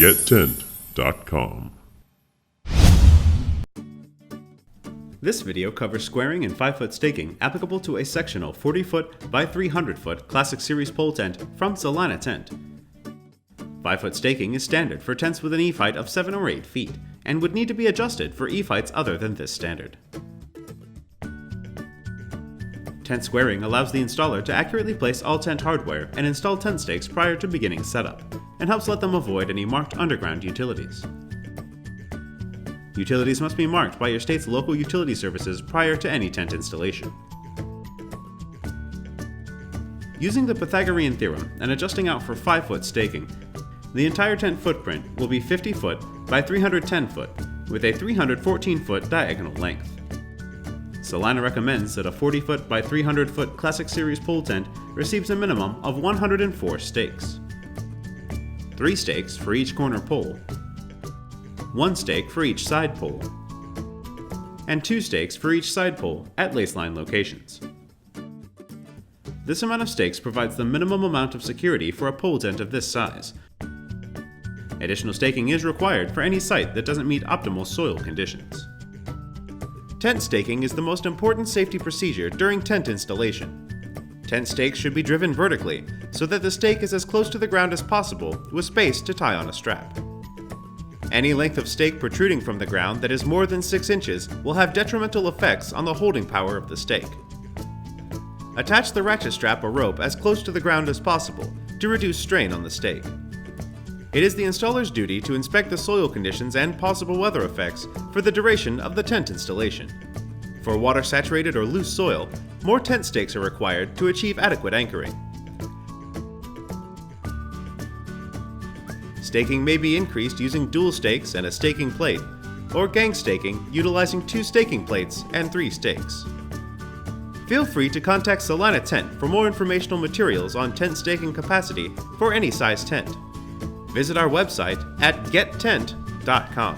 gettent.com. This video covers squaring and 5-foot staking applicable to a sectional 40-foot by 300-foot Classic Series pole tent from Celina Tent. 5-foot staking is standard for tents with an eave height of 7 or 8 feet, and would need to be adjusted for eave heights other than this standard. Tent squaring allows the installer to accurately place all tent hardware and install tent stakes prior to beginning setup, and helps let them avoid any marked underground utilities. Utilities must be marked by your state's local utility services prior to any tent installation. Using the Pythagorean theorem and adjusting out for 5-foot staking, the entire tent footprint will be 50 foot by 310 foot, with a 314-foot diagonal length. Celina recommends that a 40-foot by 300-foot Classic Series pole tent receives a minimum of 104 stakes. 3 stakes for each corner pole, 1 stake for each side pole, and 2 stakes for each side pole at laceline locations. This amount of stakes provides the minimum amount of security for a pole tent of this size. Additional staking is required for any site that doesn't meet optimal soil conditions. Tent staking is the most important safety procedure during tent installation. Tent stakes should be driven vertically so that the stake is as close to the ground as possible with space to tie on a strap. Any length of stake protruding from the ground that is more than 6 inches will have detrimental effects on the holding power of the stake. Attach the ratchet strap or rope as close to the ground as possible to reduce strain on the stake. It is the installer's duty to inspect the soil conditions and possible weather effects for the duration of the tent installation. For water-saturated or loose soil, more tent stakes are required to achieve adequate anchoring. Staking may be increased using dual stakes and a staking plate, or gang staking utilizing 2 staking plates and 3 stakes. Feel free to contact Celina Tent for more informational materials on tent staking capacity for any size tent. Visit our website at gettent.com.